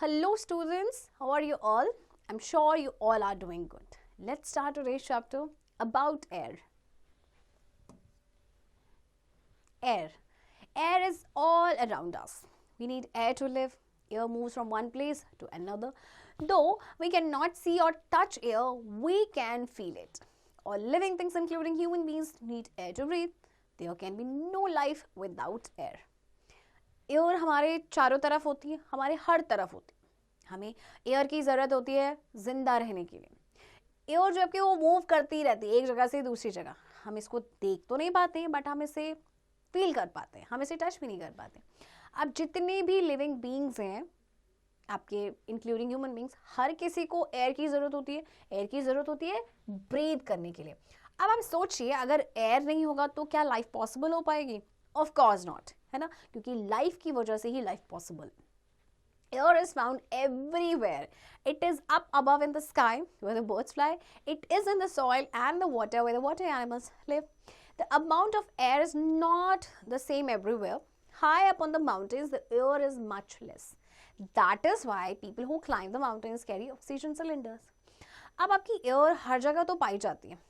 Hello students, how are you all? I'm sure you all are doing good. Let's start today's chapter about air. Air. Air is all around us. We need air to live. Air moves from one place to another. Though we cannot see or touch air, we can feel it. All living things including human beings need air to breathe. There can be no life without air. Air हमारे चारों तरफ होती है, हमारे हर तरफ होती है. हमें एयर की ज़रूरत होती है जिंदा रहने के लिए. एयर जो है वो मूव करती रहती है एक जगह से दूसरी जगह. हम इसको देख तो नहीं पाते हैं बट हम इसे फील कर पाते हैं, हम इसे टच भी नहीं कर पाते. अब जितने भी लिविंग बींग्स हैं आपके इंक्लूडिंग ह्यूमन बींग्स, हर किसी को एयर की ज़रूरत होती है. एयर की ज़रूरत होती है ब्रीथ करने के लिए. अब आप सोचिए अगर एयर नहीं होगा तो क्या लाइफ पॉसिबल हो पाएगी? ऑफ कोर्स नॉट, है ना, क्योंकि लाइफ की वजह से ही life possible. Air is found everywhere. It is up above in the sky where the birds fly. It is in the soil and the water where the water animals live. The amount of air is not the same everywhere. High up on the mountains, the air is much less. That is why people who climb the mountains carry oxygen cylinders. अब आपकी air हर जगह तो पाई जाती है.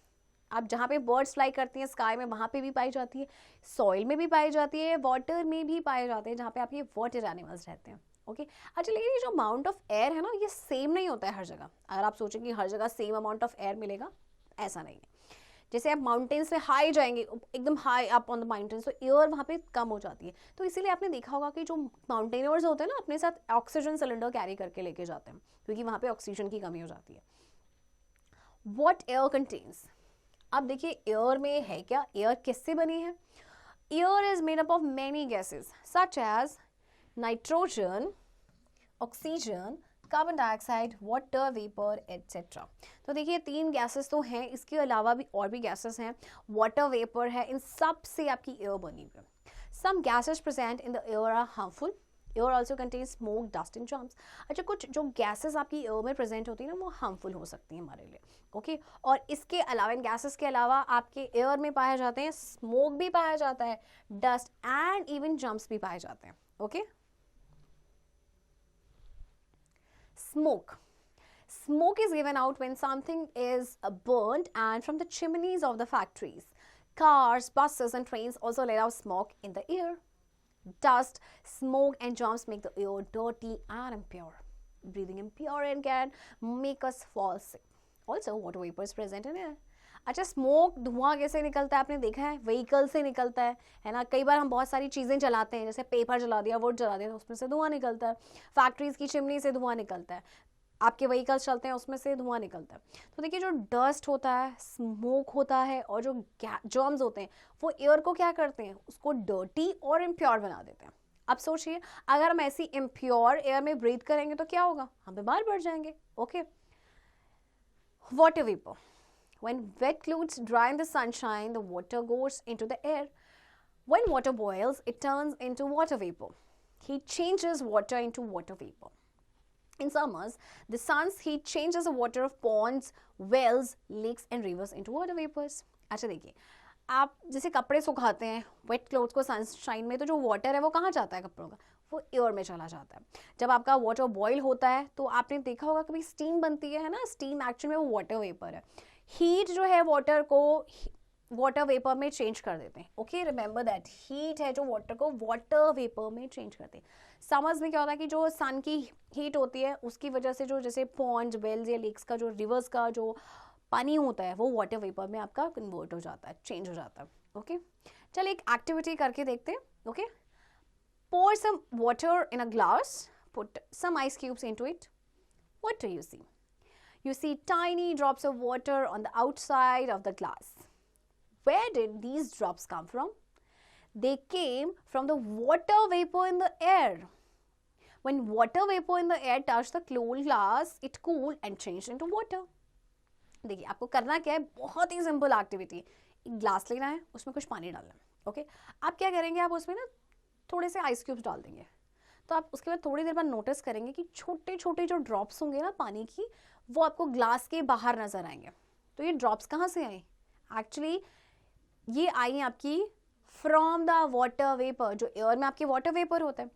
आप जहाँ पे birds fly करती हैं स्काई में वहाँ पे भी पाई जाती है, सॉइल में भी पाई जाती है, वाटर में भी पाए जाते हैं जहाँ पे आपके वाटर एनिमल्स रहते हैं. ओके अच्छा, लेकिन ये जो अमाउंट ऑफ एयर है ना ये सेम नहीं होता है हर जगह. अगर आप सोचें कि हर जगह सेम अमाउंट ऑफ एयर मिलेगा, ऐसा नहीं है. जैसे आप माउंटेन्स पे हाई जाएंगे, एकदम high up on the mountains, तो एयर वहाँ पे कम हो जाती है. तो इसीलिए आपने देखा होगा कि जो माउंटेनर्स होते हैं ना अपने साथ ऑक्सीजन सिलेंडर कैरी करके लेके जाते हैं क्योंकि वहाँ पे ऑक्सीजन की कमी हो जाती है. What air contains. अब देखिए एयर में है क्या, एयर किससे बनी है? Air is made up of many gases such as nitrogen, oxygen, carbon dioxide, water vapour etcetera. तो देखिए 3 गैसेस तो हैं, इसके अलावा भी और भी गैसेस हैं, वाटर वेपर है, इन सब से आपकी एयर बनी हुई है. Some gases present in the air are harmful. Air also contain smoke, dust and germs. अच्छा, कुछ जो गैसेस आपकी एयर में प्रेजेंट होती है ना वो हार्मफुल हो सकती हैं हमारे लिए. ओके और इसके अलावा, इन गैसेस के अलावा आपके एयर में पाए जाते हैं स्मोक भी पाया जाता है, डस्ट एंड इवन जर्म्स भी पाए जाते हैं. Okay Smoke. Smoke is given out when something is burnt and from the chimneys of the factories. Cars, buses and trains also let out smoke in the air. Dust, smoke and germs make the air dirty and impure. Breathing impure air can make us fall sick. Also, water vapor is present in air. अच्छा, smoke धुआं कैसे निकलता है आपने देखा है? Vehicle से निकलता है ना. कई बार हम बहुत सारी चीज़ें जलाते हैं, जैसे पेपर जला दिया, वुड जला दिया, तो उसमें से धुआं निकलता है. फैक्ट्रीज की चिमनी से धुआं निकलता है, आपके व्हीकल्स चलते हैं उसमें से धुआं निकलता है. तो देखिए जो डस्ट होता है, स्मोक होता है और जो जर्म्स होते हैं वो एयर को क्या करते हैं, उसको डर्टी और इम्प्योर बना देते हैं. अब सोचिए अगर हम ऐसी इम्प्योर एयर में ब्रीथ करेंगे तो क्या होगा, हम बीमार पड़ जाएंगे. Okay water vapour. When wet clothes dry in the sunshine, the water goes into the air. When water boils, it turns into water vapor. Heat changes water into water vapor. In summers, the sun's heat changes the water of ponds, wells, lakes and rivers into water vapors. अच्छा देखिए, आप जैसे कपड़े सुखाते हैं wait clothes को sunshine में, तो जो वाटर है वो कहाँ जाता है कपड़ों का, वो एयर में चला जाता है. जब आपका वाटर बॉईल होता है तो आपने देखा होगा कभी स्टीम बनती है ना, स्टीम एक्चुअली में वो वाटर वेपर है. हीट जो है वाटर को वाटर वेपर में चेंज कर देते हैं. ओके रिमेंबर दैट, हीट है जो वाटर को वाटर वेपर में चेंज करते हैं. समर्स में क्या होता है कि जो सन की हीट होती है उसकी वजह से जो जैसे पॉन्ड्स, वेल्स या लेक्स का जो रिवर्स का जो पानी होता है वो वाटर वेपर में आपका कन्वर्ट हो जाता है, चेंज हो जाता है. ओके चलिए एक एक्टिविटी करके देखते हैं. Okay pour some water in a glass, put some ice cubes into it. What do you see? You see tiny drops of water on the outside of the glass. Where did these drops come from? They came from the water vapor in the air. When water vapor in the air touched the cold glass, it cooled and changed into water. देखिए आपको करना क्या है, बहुत ही simple activity. एक glass लेना है, उसमें कुछ पानी डालना है. ओके आप क्या करेंगे, आप उसमें ना थोड़े से आइस क्यूब्स डाल देंगे. तो आप उसके बाद थोड़ी देर बाद नोटिस करेंगे कि छोटे छोटे जो ड्रॉप्स होंगे ना पानी की, वो आपको ग्लास के बाहर नज़र आएंगे. तो ये ड्रॉप्स कहाँ से आए? एक्चुअली ये आई आपकी फ्रॉम द वाटर वेपर. जो एयर में आपके वाटर वेपर होता है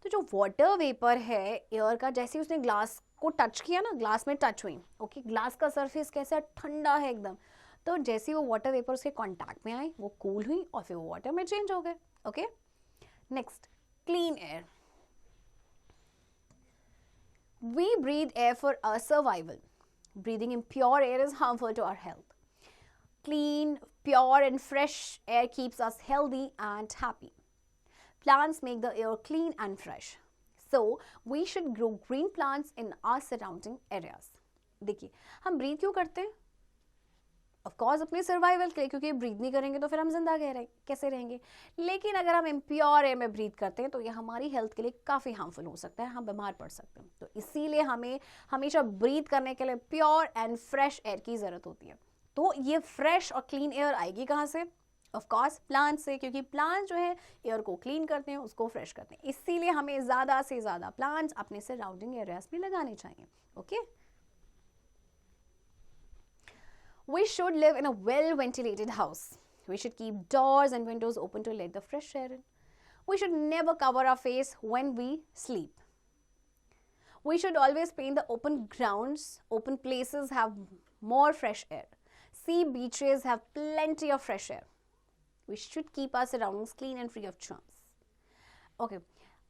तो जो वाटर वेपर है एयर का, जैसे उसने ग्लास को टच किया ना, ग्लास में टच हुई, ओके, ग्लास का सरफेस कैसा ठंडा है एकदम, तो जैसे वो वाटर वेपर उसके कांटेक्ट में आई वो कूल हुई और फिर वो वाटर में चेंज हो गए. Okay, next, clean air. We breathe air for our survival. Breathing impure air is harmful to our health. Clean, pure, and fresh air keeps us healthy and happy. Plants make the air clean and fresh. So, we should grow green plants in our surrounding areas. देखिए, हम breathe क्यों करते हैं? Of course अपने survival के लिए, क्योंकि breathe नहीं करेंगे तो फिर हम जिंदा कैसे रहेंगे. लेकिन अगर हम इम्प्योर एयर में ब्रीथ करते हैं तो ये हमारी हेल्थ के लिए काफ़ी हार्मफुल हो सकता है, हम बीमार पड़ सकते हैं. तो इसीलिए हमें हमेशा ब्रीथ करने के लिए प्योर एंड फ्रेश एयर की ज़रूरत होती है. तो ये फ्रेश और क्लीन एयर आएगी कहाँ से? ऑफ कोर्स प्लांट से, क्योंकि प्लांट जो है एयर को क्लीन करते हैं, उसको फ्रेश करते हैं. इसीलिए हमें ज़्यादा से ज़्यादा प्लांट्स अपने सराउंडिंग एरियाज में लगाने चाहिए. Okay, We should live in a well-ventilated house. We should keep doors and windows open to let the fresh air in. We should never cover our face when we sleep. We should always paint the open grounds. Open places have more fresh air. Sea beaches have plenty of fresh air. We should keep our surroundings clean and free of germs. Okay.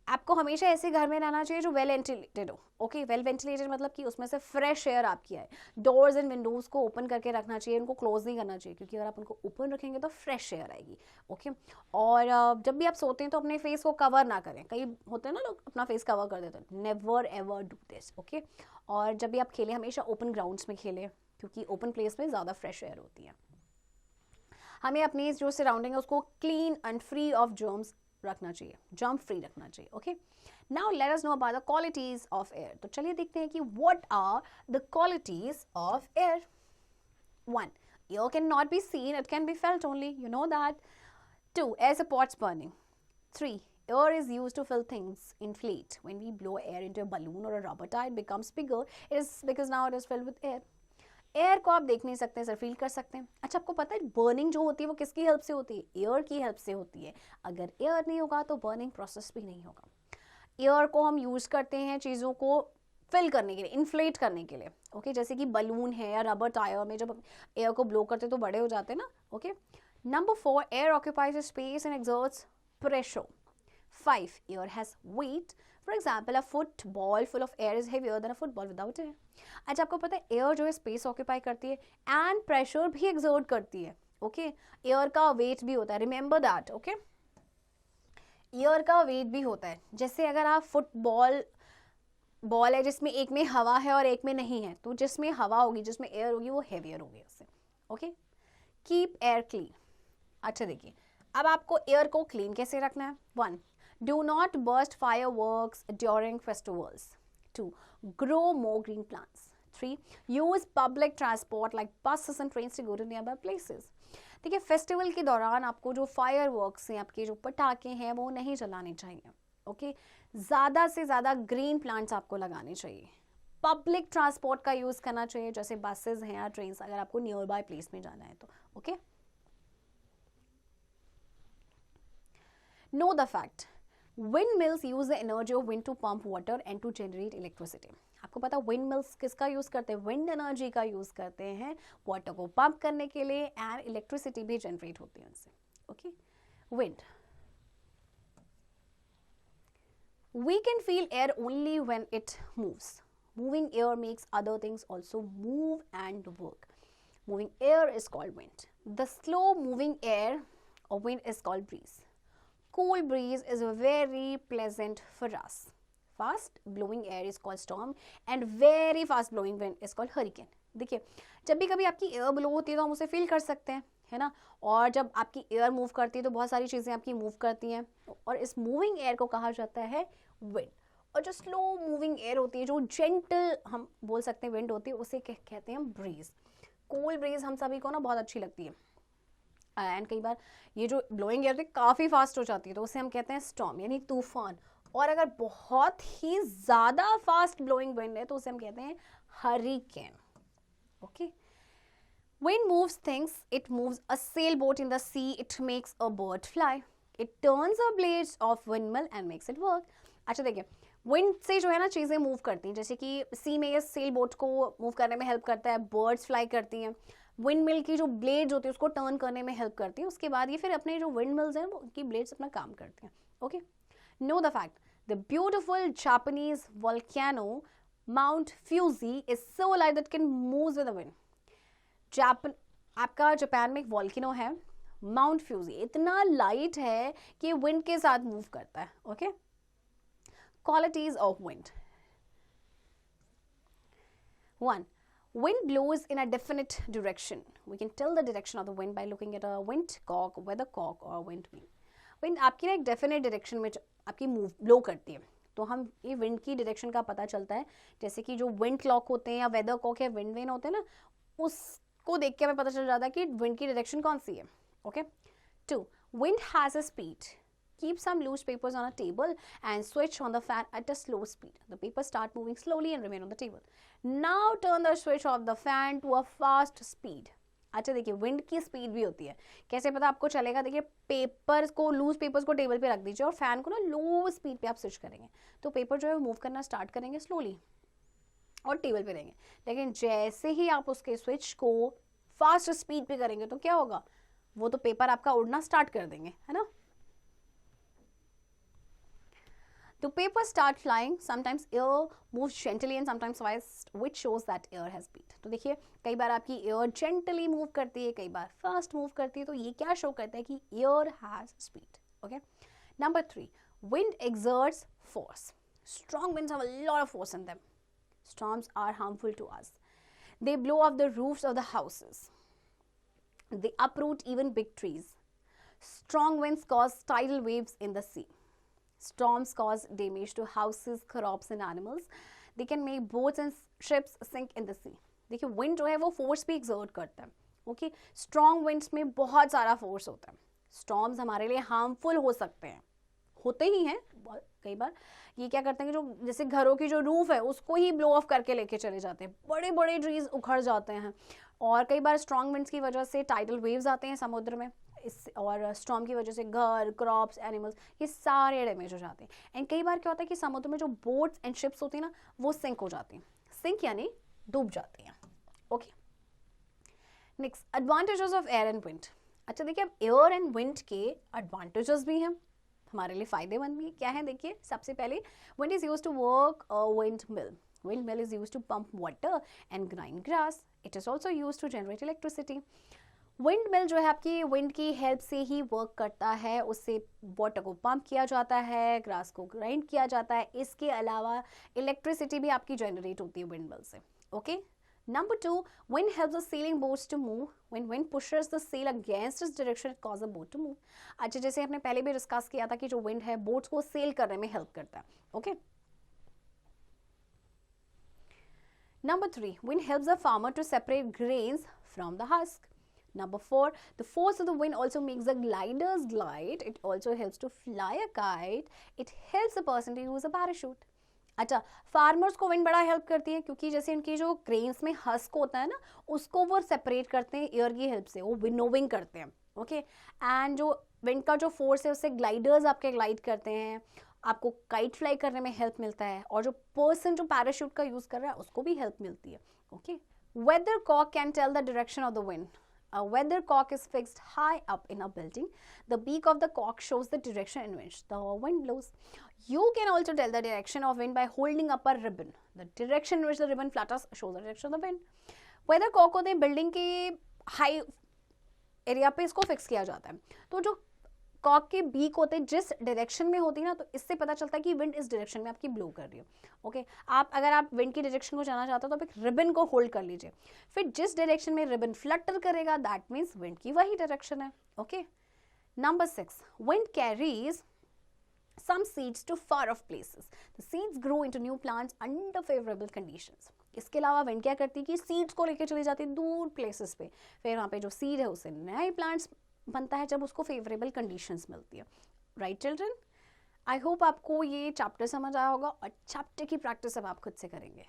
आपको हमेशा ऐसे घर में रहना चाहिए जो well ventilated हो. Okay, well ventilated मतलब कि उसमें से फ्रेश एयर आपकी आए. डोर्स एंड विंडोज़ को ओपन करके रखना चाहिए, उनको क्लोज नहीं करना चाहिए, क्योंकि अगर आप उनको ओपन रखेंगे तो फ्रेश एयर आएगी. ओके, और जब भी आप सोते हैं तो अपने फेस को कवर ना करें. कई होते हैं ना लोग अपना फेस कवर कर देते हैं. Never ever do this. Okay, और जब भी आप खेलें हमेशा ओपन ग्राउंड्स में खेलें, क्योंकि ओपन प्लेस में ज़्यादा फ्रेश एयर होती है. हमें अपनी जो सराउंडिंग है उसको clean and free of germs रखना चाहिए, जर्म फ्री रखना चाहिए. Okay, now let us know about the qualities of air. तो चलिए देखते हैं कि what are the qualities of air. 1. Air cannot be seen, it can be felt only, you know that. 2. Air supports burning. 3. Air is used to fill things, inflate. When we blow air into a balloon or a rubber tire, it becomes bigger. It is because now it is filled with air. Air को आप देख नहीं सकते, sir feel कर सकते हैं. अच्छा, आपको पता है बर्निंग जो होती है वो किसकी हेल्प से होती है? एयर की हेल्प से होती है. अगर एयर नहीं होगा तो बर्निंग प्रोसेस भी नहीं होगा. एयर को हम यूज़ करते हैं चीज़ों को फिल करने के लिए, इन्फ्लेट करने के लिए. ओके, जैसे कि बलून है या रबर टायर में जब एयर को ब्लो करते तो बड़े हो जाते हैं ना. Okay, number 4, air occupies space and exerts pressure. 5. Air has weight. For example, a football full of air is heavier than a football without air. अच्छा, आपको पता है एयर जो है स्पेस ऑक्यूपाई करती है एंड प्रेशर भी एक्सर्ट करती है. ओके, एयर का वेट भी होता है, रिमेंबर दैट. ओके, एयर का वेट भी होता है. जैसे अगर आप फुटबॉल बॉल है जिसमें एक में हवा है और एक में नहीं है, तो जिसमें हवा होगी, जिसमें एयर होगी, वो हेवियर होगी उससे. Okay, keep air clean. अच्छा देखिए, अब आपको एयर को क्लीन कैसे रखना है. 1. Do not burst fireworks during festivals. 2. Grow more green plants. 3. Use public transport like buses and trains to go to nearby places. देखिए, फेस्टिवल के दौरान आपको जो फायरवर्क्स हैं, आपके जो पटाखे हैं, वो नहीं चलाने चाहिए. ओके, ज़्यादा से ज़्यादा ग्रीन प्लांट्स आपको लगाने चाहिए. पब्लिक ट्रांसपोर्ट का यूज़ करना चाहिए, जैसे बसेज हैं या ट्रेन्स, अगर आपको नियर बाय प्लेस में जाना है तो. Okay, know the fact. Windmills use the energy of wind to pump water and to generate electricity. आपको पता है windmills किसका यूज़ करते हैं? विंड एनर्जी का यूज़ करते हैं वाटर को पंप करने के लिए, एंड इलेक्ट्रिसिटी भी जनरेट होती है उनसे. Okay, wind. We can feel air only when it moves. Moving air makes other things also move and work. Moving air is called wind. The slow moving air or wind is called breeze. Cool breeze is very pleasant for us. Fast blowing air is called storm and very fast blowing wind is called hurricane. देखिए, जब भी कभी आपकी air blow होती है तो हम उसे फील कर सकते हैं, है ना. और जब आपकी एयर मूव करती है तो बहुत सारी चीज़ें आपकी मूव करती हैं, और इस मूविंग एयर को कहा जाता है विंड. और जो स्लो मूविंग एयर होती है, जो जेंटल हम बोल सकते हैं विंड होती है, उसे कहते हैं ब्रीज. कूल ब्रीज हम सभी को ना बहुत अच्छी लगती है. एंड कई बार ये जो ब्लोइंग एयर काफ़ी फास्ट हो जाती है, तो उसे हम कहते हैं स्टॉर्म, यानी तूफान. और अगर बहुत ही ज़्यादा फास्ट ब्लोइंग विंड है तो उसे हम कहते हैं hurricane. Okay, wind moves things. It moves a sailboat in the sea. It makes a bird fly. It turns a blades of windmill and makes it work. अच्छा देखिए, विंड से जो है ना चीज़ें मूव करती हैं, जैसे कि सी में ये सेल बोट को मूव करने में हेल्प करता है, बर्ड्स फ्लाई करती हैं, विंड मिल की जो ब्लेड्स होती है उसको टर्न करने में हेल्प करती है, उसके बाद ये फिर अपने जो विंड मिल्स हैं उनकी ब्लेड्स अपना काम करती हैं. Okay, know the fact the beautiful Japanese volcano Mount Fuji is so light that can move with the wind. आपका जापान में एक वॉल्केनो है माउंट फ्यूजी, इतना लाइट है कि विंड के साथ मूव करता है. Okay, qualities of wind. 1. Wind blows in a definite direction. We can tell the direction of the wind by looking at a windcock, weathercock or windmill. Wind आपकी ना एक definite direction में आपकी move blow करती है, तो हम ये विंड की डायरेक्शन का पता चलता है, जैसे कि जो विंड क्लॉक होते हैं या वेदर कॉक या विंड वेन होते हैं ना, उसको देख के हमें पता चल जाता है कि विंड की डायरेक्शन कौन सी है. Okay. 2. Wind has a speed. Keep some loose papers on a table and switch on the fan at a slow speed. The papers start moving slowly and remain on the table. Now turn the switch of the fan to a fast speed. अच्छा देखिए, wind की speed भी होती है, कैसे पता आपको चलेगा. देखिए, पेपर्स को, लूज पेपर्स को टेबल पे रख दीजिए और फैन को ना लो स्पीड पे आप स्विच करेंगे, तो पेपर जो है मूव करना स्टार्ट करेंगे स्लोली और टेबल पे रहेंगे. लेकिन जैसे ही आप उसके स्विच को फास्ट स्पीड पे करेंगे तो क्या होगा, वो तो पेपर आपका उड़ना स्टार्ट कर देंगे, है ना. The papers start flying. Sometimes air moves gently and sometimes fast, which shows that air has speed. तो देखिए, कई बार आपकी air gently move करती है, कई बार fast move करती है, तो ये क्या show करता है कि air has speed. Okay. Number 3, wind exerts force. Strong winds have a lot of force in them. Storms are harmful to us. They blow off the roofs of the houses. They uproot even big trees. Strong winds cause tidal waves in the sea. Storms cause damage to houses, crops and animals. They can make boats and ships sink in the sea. देखिए, wind जो है वो force भी exert करता है. Okay, strong winds में बहुत सारा force होता है. Storms हमारे लिए harmful हो सकते हैं, होते ही हैं कई बार. ये क्या करते हैं कि जो जैसे घरों की जो रूफ है उसको ही ब्लो ऑफ करके लेके चले जाते हैं, बड़े बड़े ट्रीज उखड़ जाते हैं. और कई बार स्ट्रॉन्ग विंड्स की वजह से टाइडल वेव्स आते हैं समुद्र में, और स्टॉर्म की वजह से घर, क्रॉप्स, एनिमल्स, ये सारे डैमेज हो जाते हैं. एंड कई बार क्या होता है कि समुद्र में जो बोट्स एंड शिप्स होती हैं ना, वो सिंक हो जाती हैं. सिंक यानी डूब जाती हैं. Okay. Next, advantages of air and wind. अच्छा देखिए, अब एयर एंड विंड के एडवांटेजेस भी हैं, हमारे लिए फायदेमंद भी. क्या है देखिए, सबसे पहले wind is use to work windmill. Wind mill is used to pump water and grind grass. It is also used to generate electricity. Wind mill जो है आपकी विंड की हेल्प से ही वर्क करता है, उससे वाटर को पंप किया जाता है, ग्रास को ग्राइंड किया जाता है. इसके अलावा इलेक्ट्रिसिटी भी आपकी जनरेट होती है विंड मिल से. Okay. Number 2, wind helps the sailing boats to move. When wind pushes the sail against its direction, it causes the boat to move. अच्छा, जैसे हमने पहले भी डिस्कस किया था कि जो विंड है बोट्स को सेल करने में हेल्प करता है. Okay. Number 3, wind helps the farmer to separate grains from the husk. Number 4, the force of the wind also makes the gliders glide. It also helps to fly a kite. It helps a person to use a parachute. अच्छा, farmers को wind बड़ा help करती है, क्योंकि जैसे उनकी जो grains में हस्क होता है ना, उसको वो सेपरेट करते हैं एयर की हेल्प से, वो विनोविंग करते हैं. ओके. एंड जो विंड का जो फोर्स है उससे ग्लाइडर्स आपके ग्लाइड करते हैं, आपको काइट फ्लाई करने में हेल्प मिलता है, और जो पर्सन जो पैराशूट का यूज कर रहा है उसको भी हेल्प मिलती है. Okay. Weathercock can tell the direction of the wind. A weathercock is fixed high up in a building. The beak of the cock shows the direction in which the wind blows. You can also tell the direction of wind by holding up a ribbon. The direction in which the ribbon flutters shows the direction of the wind. Weathercock होते हैं building के high area पे इसको fix किया जाता है. तो जो कॉक के बीक होते हैं जिस डायरेक्शन में होती है ना, तो इससे पता चलता है कि विंड इस डायरेक्शन में आपकी ब्लो कर रही है. ओके. अगर आप विंड की डायरेक्शन को जानना चाहते हो तो आप एक रिबन को होल्ड कर लीजिए, फिर जिस डायरेक्शन में रिबन फ्लटर करेगा दैट मीन्स विंड की वही डायरेक्शन है. Okay. Number 6, wind carries some seeds to far off places. The seeds grow into new plants under favorable conditions. इसके अलावा विंड क्या करती है कि सीड्स को लेकर चली जाती है दूर प्लेसेस पे, फिर वहाँ पे जो सीड है उससे नए प्लांट्स बनता है जब उसको फेवरेबल कंडीशंस मिलती है. राइट चिल्ड्रन, आई होप आपको ये चैप्टर समझ आया होगा, और चैप्टर की प्रैक्टिस अब आप खुद से करेंगे.